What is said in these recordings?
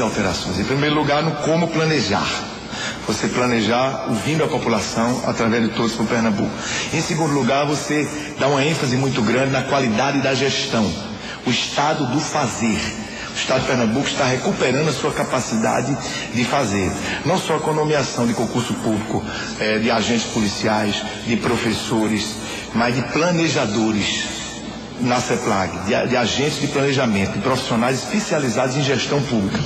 alterações. Em primeiro lugar, no como planejar. Você planejar ouvindo a população através de Todos por Pernambuco. Em segundo lugar, você dá uma ênfase muito grande na qualidade da gestão, o estado do fazer. O Estado de Pernambuco está recuperando a sua capacidade de fazer, não só com a nomeação de concurso público, de agentes policiais, de professores, mas de planejadores na CEPLAG, de agentes de planejamento, de profissionais especializados em gestão pública.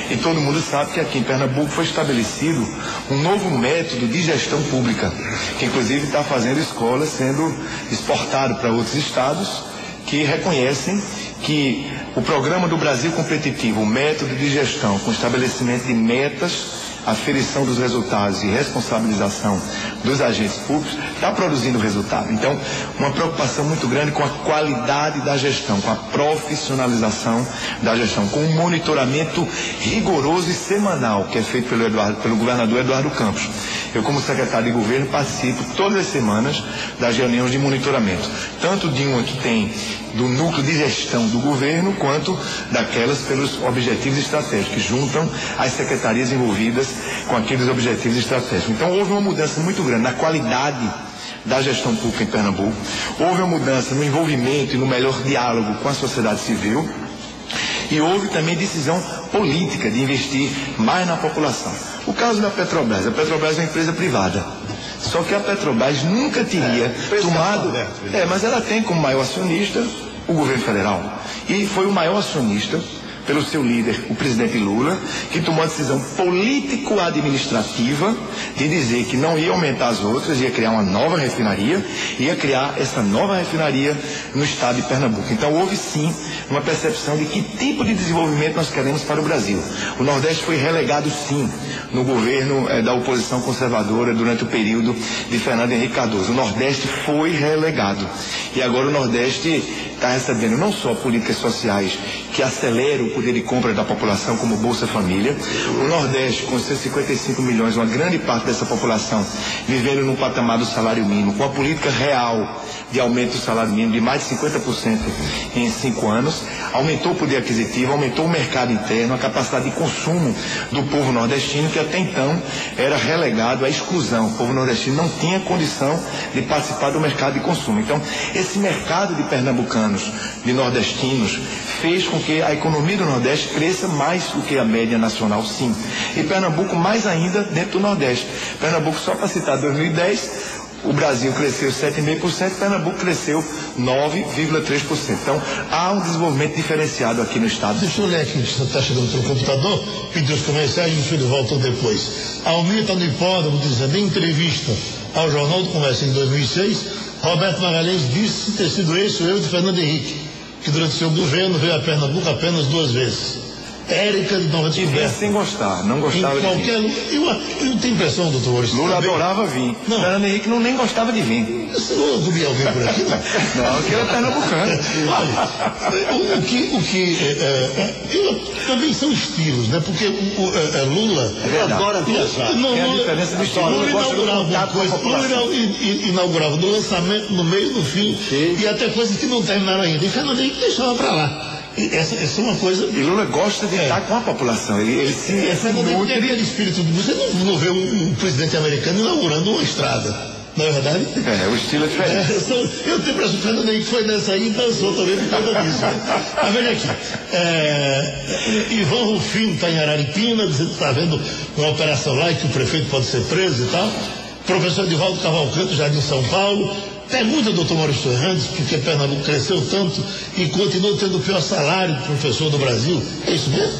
E todo mundo sabe que aqui em Pernambuco foi estabelecido um novo método de gestão pública, que inclusive está fazendo escolas sendo exportado para outros estados que reconhecem que o programa do Brasil Competitivo, o método de gestão com estabelecimento de metas, aferição dos resultados e responsabilização dos agentes públicos, está produzindo resultado. Então, uma preocupação muito grande com a qualidade da gestão, com a profissionalização da gestão, com um monitoramento rigoroso e semanal, que é feito pelo governador Eduardo Campos. Eu, como secretário de governo, participo todas as semanas das reuniões de monitoramento, tanto de uma que tem do núcleo de gestão do governo, quanto daquelas pelos objetivos estratégicos, que juntam as secretarias envolvidas com aqueles objetivos estratégicos. Então, houve uma mudança muito grande na qualidade da gestão pública em Pernambuco, houve uma mudança no envolvimento e no melhor diálogo com a sociedade civil, e houve também decisão política de investir mais na população. O caso da Petrobras. A Petrobras é uma empresa privada. Só que a Petrobras nunca teria tomado... mas ela tem como maior acionista o governo federal. E foi o maior acionista, pelo seu líder, o presidente Lula, que tomou a decisão político-administrativa de dizer que não ia aumentar as outras, ia criar uma nova refinaria, ia criar essa nova refinaria no estado de Pernambuco. Então houve sim uma percepção de que tipo de desenvolvimento nós queremos para o Brasil. O Nordeste foi relegado sim no governo da oposição conservadora durante o período de Fernando Henrique Cardoso. O Nordeste foi relegado. E agora o Nordeste está recebendo não só políticas sociais que aceleram o poder de compra da população, como Bolsa Família. O Nordeste, com seus 55 milhões, uma grande parte dessa população vivendo num patamar do salário mínimo, com a política real de aumento do salário mínimo de mais de 50% em 5 anos, aumentou o poder aquisitivo, aumentou o mercado interno, a capacidade de consumo do povo nordestino, que até então era relegado à exclusão. O povo nordestino não tinha condição de participar do mercado de consumo. Então, esse mercado de pernambucanos, de nordestinos, fez com que a economia do Nordeste cresça mais do que a média nacional, sim. E Pernambuco mais ainda dentro do Nordeste. Pernambuco, só para citar 2010, o Brasil cresceu 7,5%, Pernambuco cresceu 9,3%. Então, há um desenvolvimento diferenciado aqui no estado. Deixa eu ler aqui, você está chegando no seu computador, pediu os comerciais e o filho voltou depois. Aumenta no hipódromo, dizendo em entrevista ao Jornal do Comércio em 2006, Roberto Magalhães disse ter sido esse o erro de Fernando Henrique, que durante seu governo veio a Pernambuco apenas 2 vezes. Érica de Nova Descoberta. Sem gostar, não gostava de vir. Eu tenho impressão, doutor Maurício. Lula adorava vir. Fernando Henrique nem gostava de vir. Você não comia alguém por aqui, não? Não, que era pernambucano. Também são estilos, né? Porque Lula... adora viajar. Não, a diferença do estilo. Lula inaugurava no lançamento, no meio, no fim, e até coisas que não terminaram ainda. E Fernando Henrique deixava para lá. Essa é uma coisa... E Lula gosta de estar com a população. Ele se nutre aquele espírito. Você não vê um presidente americano inaugurando uma estrada, não é verdade? O estilo é diferente. Eu tenho a impressão que o Fernando Henrique foi nessa aí e dançou também por causa disso. Mas veja aqui. Ivan Rufino está em Araripina, dizendo que está vendo uma operação lá e que o prefeito pode ser preso e tal. Professor Edivaldo Cavalcante, Jardim São Paulo. Pergunta, doutor Maurício Fernandes, porque Pernambuco cresceu tanto e continua tendo o pior salário de professor do Brasil. É isso mesmo?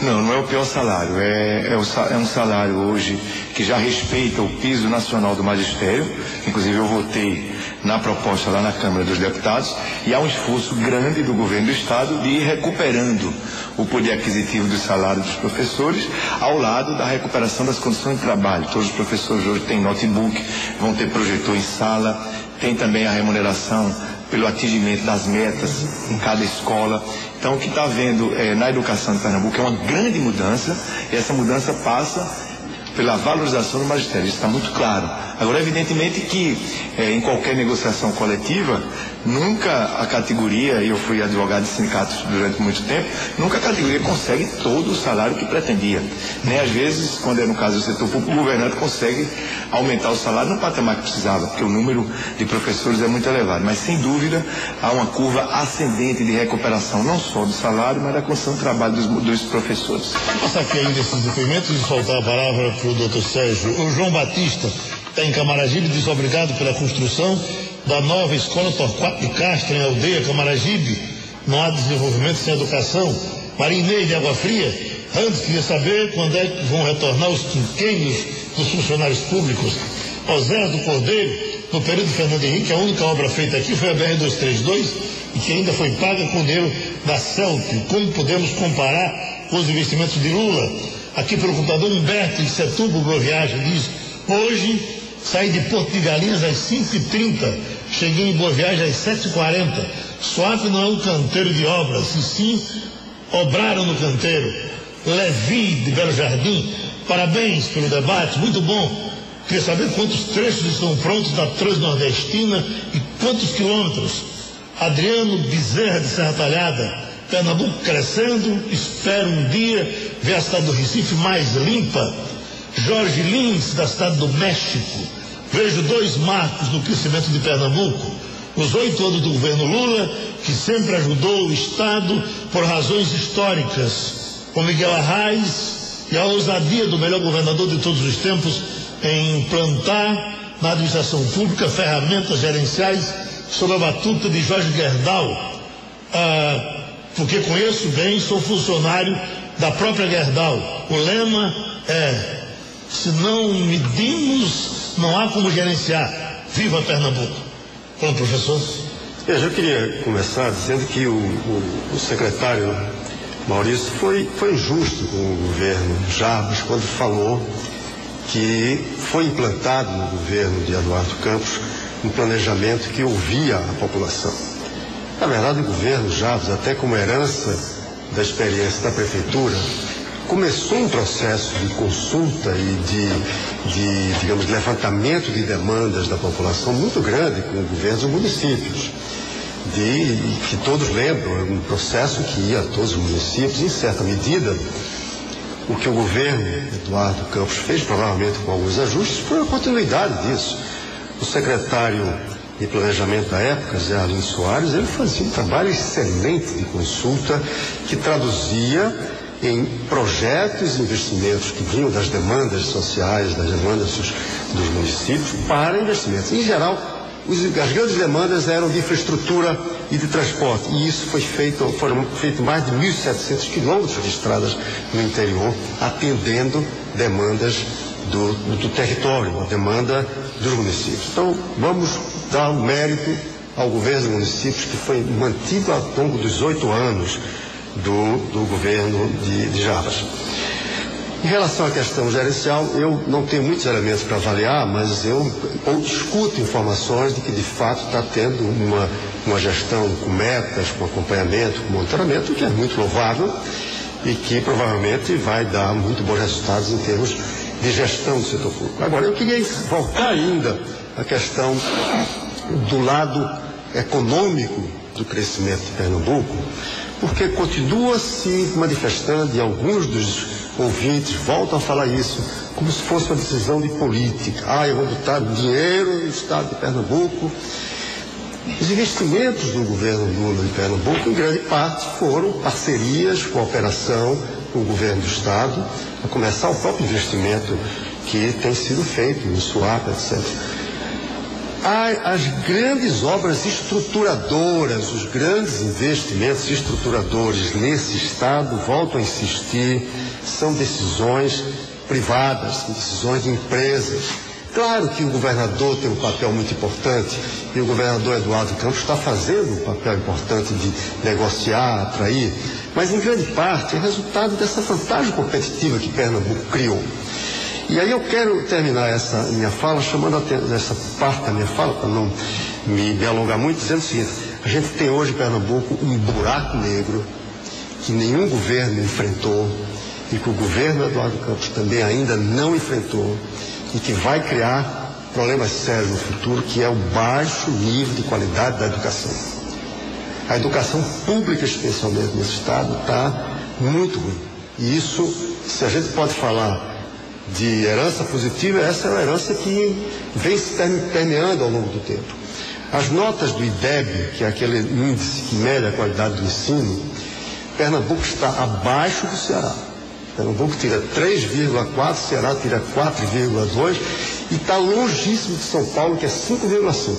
Não é o pior salário. É um salário hoje que já respeita o piso nacional do magistério. Inclusive eu votei na proposta lá na Câmara dos Deputados, e há um esforço grande do governo do Estado de ir recuperando o poder aquisitivo do salário dos professores, ao lado da recuperação das condições de trabalho. Todos os professores hoje têm notebook, vão ter projetor em sala, tem também a remuneração pelo atingimento das metas em cada escola. Então, o que está havendo na educação de Pernambuco é uma grande mudança, e essa mudança passa pela valorização do magistério. Isso está muito claro. Agora, evidentemente que em qualquer negociação coletiva Nunca a categoria, e eu fui advogado de sindicatos durante muito tempo, nunca a categoria consegue todo o salário que pretendia. Né? Às vezes, quando é no caso do setor público, o governante consegue aumentar o salário no patamar que precisava, porque o número de professores é muito elevado. Mas, sem dúvida, há uma curva ascendente de recuperação, não só do salário, mas da condição de trabalho dos professores. Vou passar aqui ainda esses depoimentos e soltar a palavra para o doutor Sérgio. O João Batista está em Camaragibe, diz obrigado pela construção da nova escola Torquato de Castro, em Aldeia Camaragibe. Não há desenvolvimento sem educação. Marinei de Água Fria, antes queria saber quando é que vão retornar os quinquênios dos funcionários públicos. Osés do Cordeiro, no período de Fernando Henrique, a única obra feita aqui foi a BR-232 e que ainda foi paga com o dinheiro da CELP. Como podemos comparar com os investimentos de Lula? Aqui pelo computador, Humberto, de Setúbal, Boa Viagem, diz: hoje saí de Porto de Galinhas às 5h30, cheguei em Boa Viagem às 7h40. Suape não é um canteiro de obras, e sim obraram no canteiro. Levi, de Belo Jardim, parabéns pelo debate, muito bom. Queria saber quantos trechos estão prontos da Transnordestina e quantos quilômetros. Adriano Bezerra, de Serra Talhada, Pernambuco crescendo, espero um dia ver a cidade do Recife mais limpa. Jorge Lins, da cidade do México, vejo dois marcos no crescimento de Pernambuco: os 8 anos do governo Lula, que sempre ajudou o Estado por razões históricas, com Miguel Arraes, e a ousadia do melhor governador de todos os tempos em implantar na administração pública ferramentas gerenciais sob a batuta de Jorge Gerdau. Porque conheço bem, sou funcionário da própria Gerdau. O lema é: se não medimos, não há como gerenciar. Viva Pernambuco. Bom, professor. Eu queria começar dizendo que o secretário Maurício foi injusto com o governo Jarbas quando falou que foi implantado no governo de Eduardo Campos um planejamento que ouvia a população. Na verdade, o governo Jarbas, até como herança da experiência da prefeitura, começou um processo de consulta e de digamos, levantamento de demandas da população muito grande com governos e municípios. Que todos lembram, um processo que ia a todos os municípios, em certa medida. O que o governo Eduardo Campos fez, provavelmente com alguns ajustes, foi a continuidade disso. O secretário de planejamento da época, Zé Arlindo Soares, ele fazia um trabalho excelente de consulta que traduzia em projetos e investimentos que vinham das demandas sociais, das demandas dos municípios para investimentos. Em geral, as grandes demandas eram de infraestrutura e de transporte, e isso foram feitos mais de 1.700 quilômetros de estradas no interior, atendendo demandas do território, a demanda dos municípios. Então, vamos dar um mérito ao governo dos municípios, que foi mantido ao longo dos 8 anos do governo de Jarbas. Em relação à questão gerencial, eu não tenho muitos elementos para avaliar, mas eu escuto informações de que de fato está tendo uma gestão com metas, com acompanhamento, com monitoramento, que é muito louvável e que provavelmente vai dar muito bons resultados em termos de gestão do setor público. Agora, eu queria voltar ainda à questão do lado econômico do crescimento de Pernambuco, porque continua se manifestando, e alguns dos ouvintes voltam a falar isso, como se fosse uma decisão de política. Eu vou botar dinheiro no estado de Pernambuco. Os investimentos do governo Lula em Pernambuco, em grande parte, foram parcerias, cooperação com o governo do estado, a começar o próprio investimento que tem sido feito no Suape, etc. As grandes obras estruturadoras, os grandes investimentos estruturadores nesse estado, volto a insistir, são decisões privadas, são decisões de empresas. Claro que o governador tem um papel muito importante, e o governador Eduardo Campos está fazendo um papel importante de negociar, atrair, mas em grande parte é resultado dessa vantagem competitiva que Pernambuco criou. E aí eu quero terminar essa minha fala, essa parte da minha fala, para não me alongar muito, dizendo o seguinte: a gente tem hoje em Pernambuco um buraco negro que nenhum governo enfrentou, e que o governo Eduardo Campos também ainda não enfrentou, e que vai criar problemas sérios no futuro, que é o baixo nível de qualidade da educação. A educação pública, especialmente nesse estado, está muito ruim. E isso, se a gente pode falar de herança positiva, essa é uma herança que vem se permeando ao longo do tempo. As notas do IDEB, que é aquele índice que mede a qualidade do ensino, Pernambuco está abaixo do Ceará. Pernambuco tira 3,4, Ceará tira 4,2 e está longíssimo de São Paulo, que é 5,5.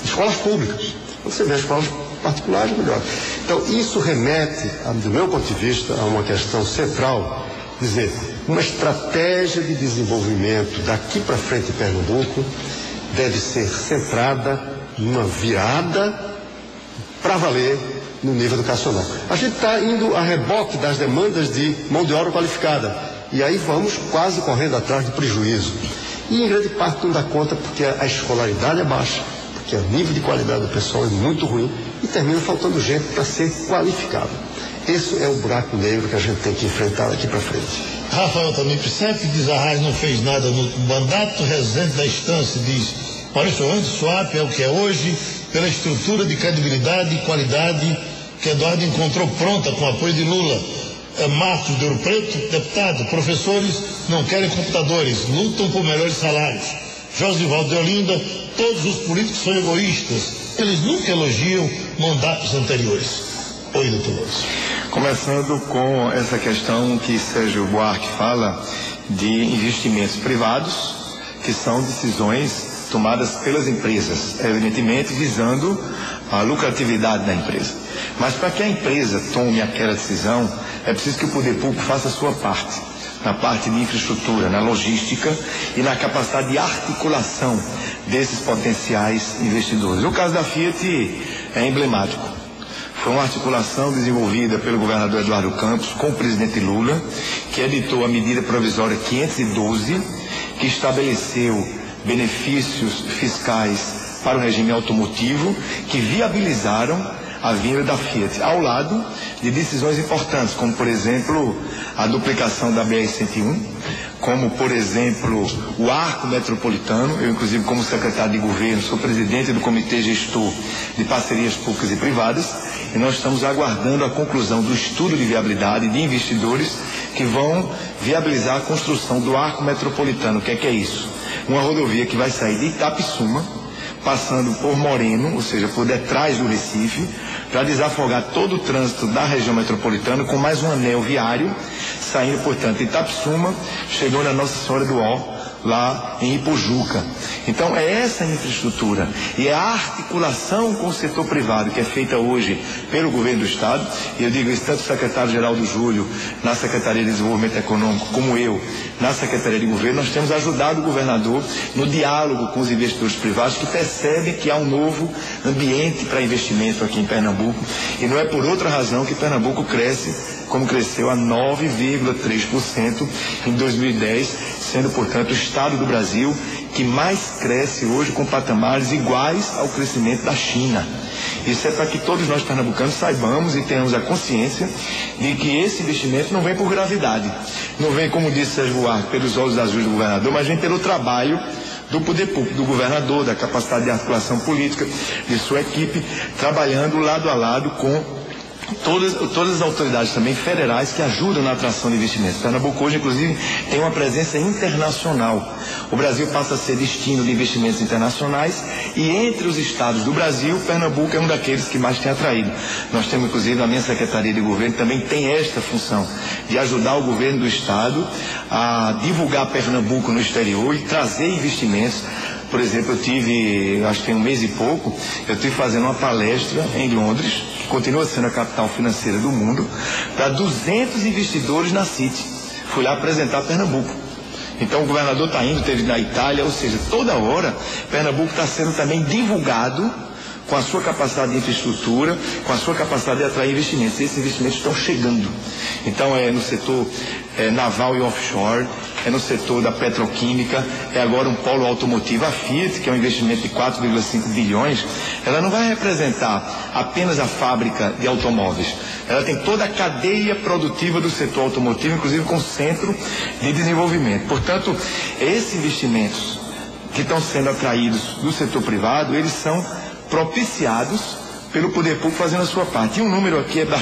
Escolas públicas. Quando você vê as escolas particulares, é melhor. Então, isso remete, do meu ponto de vista, a uma questão central, dizer, uma estratégia de desenvolvimento daqui para frente em Pernambuco deve ser centrada numa virada para valer no nível educacional. A gente está indo a reboque das demandas de mão de obra qualificada e aí vamos quase correndo atrás do prejuízo. E em grande parte não dá conta porque a escolaridade é baixa, porque o nível de qualidade do pessoal é muito ruim e termina faltando gente para ser qualificado. Esse é o buraco negro que a gente tem que enfrentar daqui para frente. Rafael também percebe que diz Arraes não fez nada no mandato, residente da instância diz Maurício Randes, SWAP é o que é hoje, pela estrutura de credibilidade e qualidade que Eduardo encontrou pronta com o apoio de Lula. Marcos de Ouro Preto, deputado, professores não querem computadores, lutam por melhores salários. Josivaldo de Olinda, todos os políticos são egoístas, eles nunca elogiam mandatos anteriores. Oi, doutor Lúcio. Começando com essa questão que Sérgio Buarque fala de investimentos privados, que são decisões tomadas pelas empresas, evidentemente visando a lucratividade da empresa. Mas para que a empresa tome aquela decisão, é preciso que o poder público faça a sua parte, na parte de infraestrutura, na logística e na capacidade de articulação desses potenciais investidores. O caso da Fiat é emblemático. Foi uma articulação desenvolvida pelo governador Eduardo Campos com o presidente Lula, que editou a medida provisória 512, que estabeleceu benefícios fiscais para o regime automotivo, que viabilizaram a vinda da Fiat, ao lado de decisões importantes, como, por exemplo, a duplicação da BR-101, como, por exemplo, o arco metropolitano. Eu, inclusive, como secretário de governo, sou presidente do Comitê Gestor de Parcerias Públicas e Privadas, e nós estamos aguardando a conclusão do estudo de viabilidade de investidores que vão viabilizar a construção do arco metropolitano. O que é isso? Uma rodovia que vai sair de Itapissuma, passando por Moreno, ou seja, por detrás do Recife, para desafogar todo o trânsito da região metropolitana, com mais um anel viário, saindo, portanto, de Itapissuma, chegando na Nossa Senhora do Ó, lá em Ipojuca. Então, é essa infraestrutura e é a articulação com o setor privado que é feita hoje pelo governo do Estado, e eu digo isso tanto o secretário Geraldo Júlio na Secretaria de Desenvolvimento Econômico, como eu na Secretaria de Governo. Nós temos ajudado o governador no diálogo com os investidores privados, que percebem que há um novo ambiente para investimento aqui em Pernambuco, e não é por outra razão que Pernambuco cresce como cresceu a 9,3% em 2010, sendo, portanto, o estado do Brasil que mais cresce hoje, com patamares iguais ao crescimento da China. Isso é para que todos nós pernambucanos saibamos e tenhamos a consciência de que esse investimento não vem por gravidade, não vem, como disse Sérgio Buarque, pelos olhos azuis do governador, mas vem pelo trabalho do poder público, do governador, da capacidade de articulação política, de sua equipe, trabalhando lado a lado com todas as autoridades também federais que ajudam na atração de investimentos. Pernambuco hoje, inclusive, tem uma presença internacional. O Brasil passa a ser destino de investimentos internacionais e entre os estados do Brasil, Pernambuco é um daqueles que mais tem atraído. Nós temos, inclusive, a minha Secretaria de Governo também tem esta função de ajudar o governo do estado a divulgar Pernambuco no exterior e trazer investimentos. Por exemplo, eu tive, acho que tem um mês e pouco, eu estive fazendo uma palestra em Londres, que continua sendo a capital financeira do mundo, para 200 investidores na City. Fui lá apresentar Pernambuco. Então o governador está indo, teve na Itália, ou seja, toda hora Pernambuco está sendo também divulgado com a sua capacidade de infraestrutura, com a sua capacidade de atrair investimentos. Esses investimentos estão chegando. Então é no setor naval e offshore, é no setor da petroquímica, é agora um polo automotivo. A Fiat, que é um investimento de 4,5 bilhões, ela não vai representar apenas a fábrica de automóveis. Ela tem toda a cadeia produtiva do setor automotivo, inclusive com centro de desenvolvimento. Portanto, esses investimentos que estão sendo atraídos do setor privado, eles são propiciados pelo poder público fazendo a sua parte. E um número aqui é da